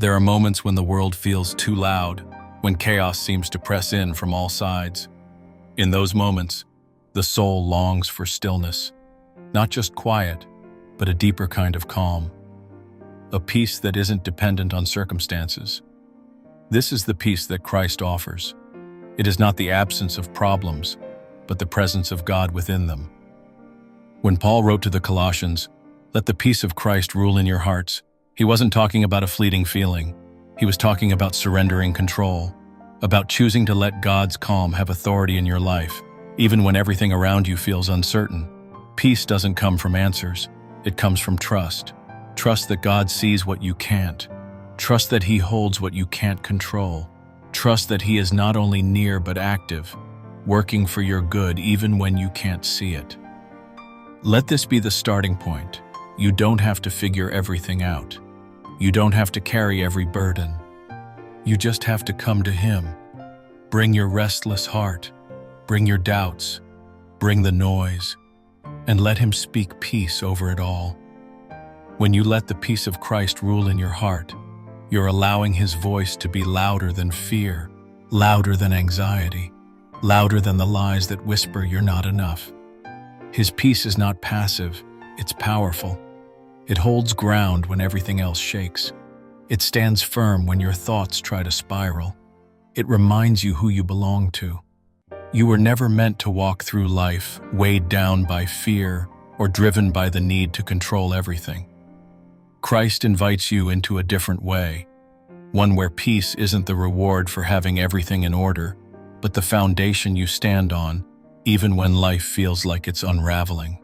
There are moments when the world feels too loud, when chaos seems to press in from all sides. In those moments, the soul longs for stillness, not just quiet, but a deeper kind of calm, a peace that isn't dependent on circumstances. This is the peace that Christ offers. It is not the absence of problems, but the presence of God within them. When Paul wrote to the Colossians, "Let the peace of Christ rule in your hearts," he wasn't talking about a fleeting feeling. He was talking about surrendering control, about choosing to let God's calm have authority in your life, even when everything around you feels uncertain. Peace doesn't come from answers. It comes from trust. Trust that God sees what you can't. Trust that He holds what you can't control. Trust that He is not only near but active, working for your good even when you can't see it. Let this be the starting point. You don't have to figure everything out. You don't have to carry every burden. You just have to come to Him. Bring your restless heart. Bring your doubts. Bring the noise. And let Him speak peace over it all. When you let the peace of Christ rule in your heart, you're allowing His voice to be louder than fear, louder than anxiety, louder than the lies that whisper you're not enough. His peace is not passive, it's powerful. It holds ground when everything else shakes. It stands firm when your thoughts try to spiral. It reminds you who you belong to. You were never meant to walk through life weighed down by fear or driven by the need to control everything. Christ invites you into a different way, one where peace isn't the reward for having everything in order, but the foundation you stand on, even when life feels like it's unraveling.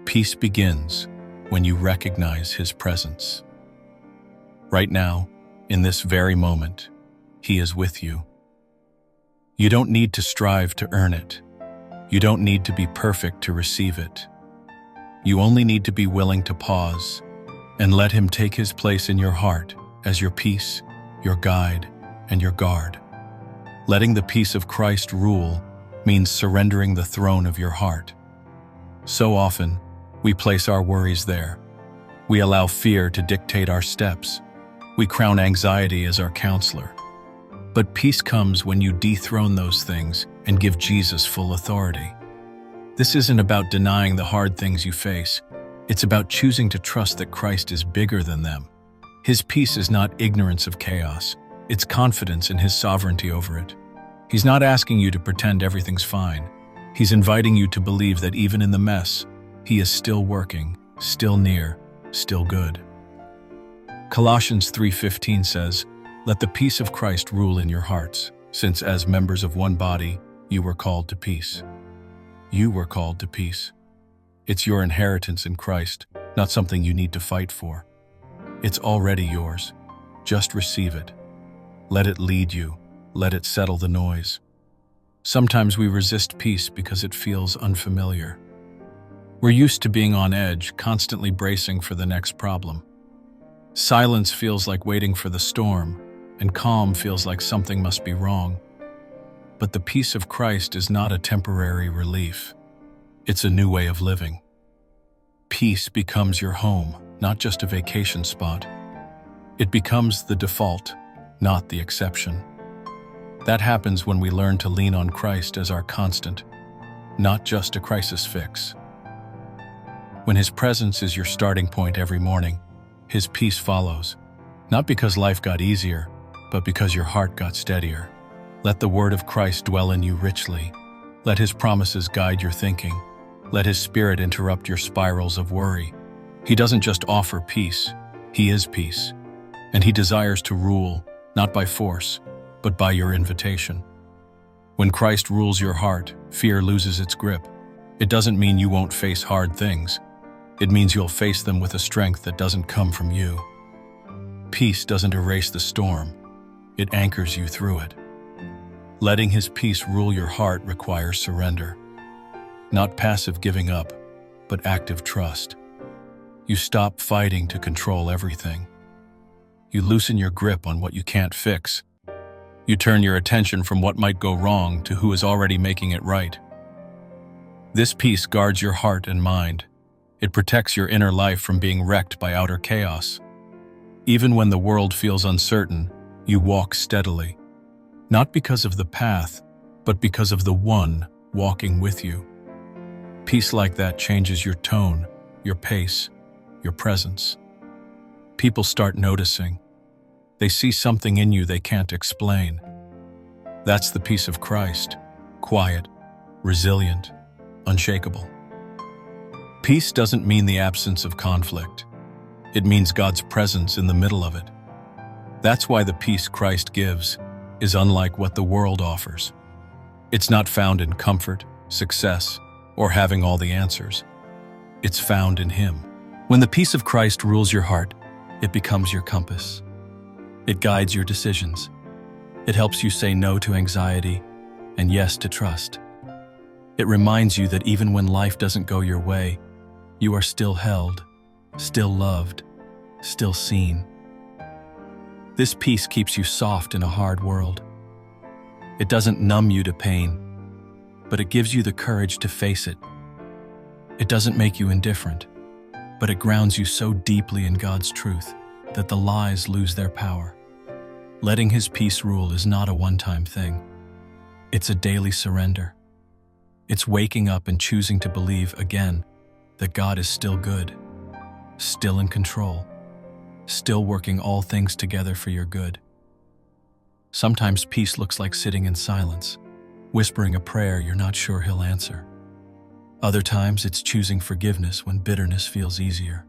Peace begins when you recognize His presence. Right now, in this very moment, He is with you. You don't need to strive to earn it. You don't need to be perfect to receive it. You only need to be willing to pause and let Him take His place in your heart as your peace, your guide, and your guard. Letting the peace of Christ rule means surrendering the throne of your heart. So often, we place our worries there. We allow fear to dictate our steps. We crown anxiety as our counselor. But peace comes when you dethrone those things and give Jesus full authority. This isn't about denying the hard things you face. It's about choosing to trust that Christ is bigger than them. His peace is not ignorance of chaos. It's confidence in His sovereignty over it. He's not asking you to pretend everything's fine. He's inviting you to believe that even in the mess, He is still working, still near, still good. Colossians 3:15 says, "Let the peace of Christ rule in your hearts, since as members of one body, you were called to peace." You were called to peace. It's your inheritance in Christ, not something you need to fight for. It's already yours. Just receive it. Let it lead you. Let it settle the noise. Sometimes we resist peace because it feels unfamiliar. We're used to being on edge, constantly bracing for the next problem. Silence feels like waiting for the storm, and calm feels like something must be wrong. But the peace of Christ is not a temporary relief. It's a new way of living. Peace becomes your home, not just a vacation spot. It becomes the default, not the exception. That happens when we learn to lean on Christ as our constant, not just a crisis fix. When His presence is your starting point every morning, His peace follows, not because life got easier, but because your heart got steadier. Let the word of Christ dwell in you richly. Let His promises guide your thinking. Let His Spirit interrupt your spirals of worry. He doesn't just offer peace, He is peace. And He desires to rule, not by force, but by your invitation. When Christ rules your heart, fear loses its grip. It doesn't mean you won't face hard things. It means you'll face them with a strength that doesn't come from you. Peace doesn't erase the storm. It anchors you through it. Letting His peace rule your heart requires surrender. Not passive giving up, but active trust. You stop fighting to control everything. You loosen your grip on what you can't fix. You turn your attention from what might go wrong to who is already making it right. This peace guards your heart and mind. It protects your inner life from being wrecked by outer chaos. Even when the world feels uncertain, you walk steadily, not because of the path, but because of the one walking with you. Peace like that changes your tone, your pace, your presence. People start noticing. They see something in you they can't explain. That's the peace of Christ, quiet, resilient, unshakable. Peace doesn't mean the absence of conflict. It means God's presence in the middle of it. That's why the peace Christ gives is unlike what the world offers. It's not found in comfort, success, or having all the answers. It's found in Him. When the peace of Christ rules your heart, it becomes your compass. It guides your decisions. It helps you say no to anxiety and yes to trust. It reminds you that even when life doesn't go your way, you are still held, still loved, still seen. This peace keeps you soft in a hard world. It doesn't numb you to pain, but it gives you the courage to face it. It doesn't make you indifferent, but it grounds you so deeply in God's truth that the lies lose their power. Letting His peace rule is not a one-time thing. It's a daily surrender. It's waking up and choosing to believe again that God is still good, still in control, still working all things together for your good. Sometimes peace looks like sitting in silence, whispering a prayer you're not sure He'll answer. Other times it's choosing forgiveness when bitterness feels easier,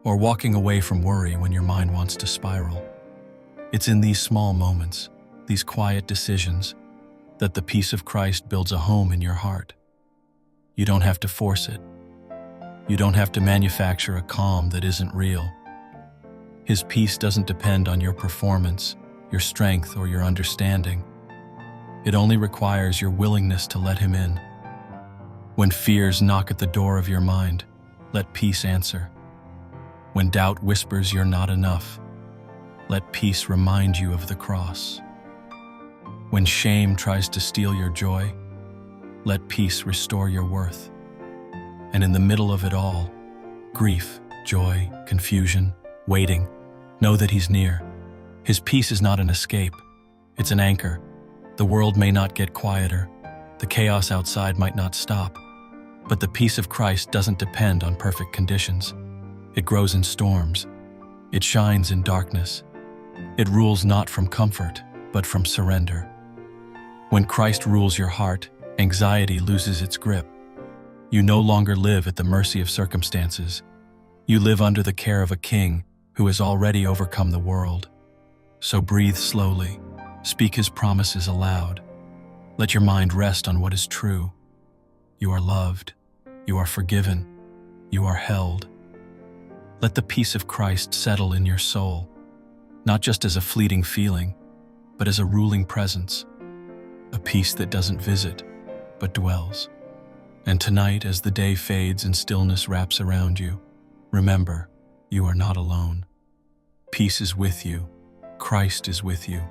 or walking away from worry when your mind wants to spiral. It's in these small moments, these quiet decisions, that the peace of Christ builds a home in your heart. You don't have to force it. You don't have to manufacture a calm that isn't real. His peace doesn't depend on your performance, your strength, or your understanding. It only requires your willingness to let Him in. When fears knock at the door of your mind, let peace answer. When doubt whispers you're not enough, let peace remind you of the cross. When shame tries to steal your joy, let peace restore your worth. And in the middle of it all, grief, joy, confusion, waiting, know that He's near. His peace is not an escape, it's an anchor. The world may not get quieter, the chaos outside might not stop, but the peace of Christ doesn't depend on perfect conditions. It grows in storms. It shines in darkness. It rules not from comfort, but from surrender. When Christ rules your heart, anxiety loses its grip. You no longer live at the mercy of circumstances. You live under the care of a King who has already overcome the world. So breathe slowly. Speak His promises aloud. Let your mind rest on what is true. You are loved. You are forgiven. You are held. Let the peace of Christ settle in your soul, not just as a fleeting feeling, but as a ruling presence, a peace that doesn't visit, but dwells. And tonight, as the day fades and stillness wraps around you, remember, you are not alone. Peace is with you. Christ is with you.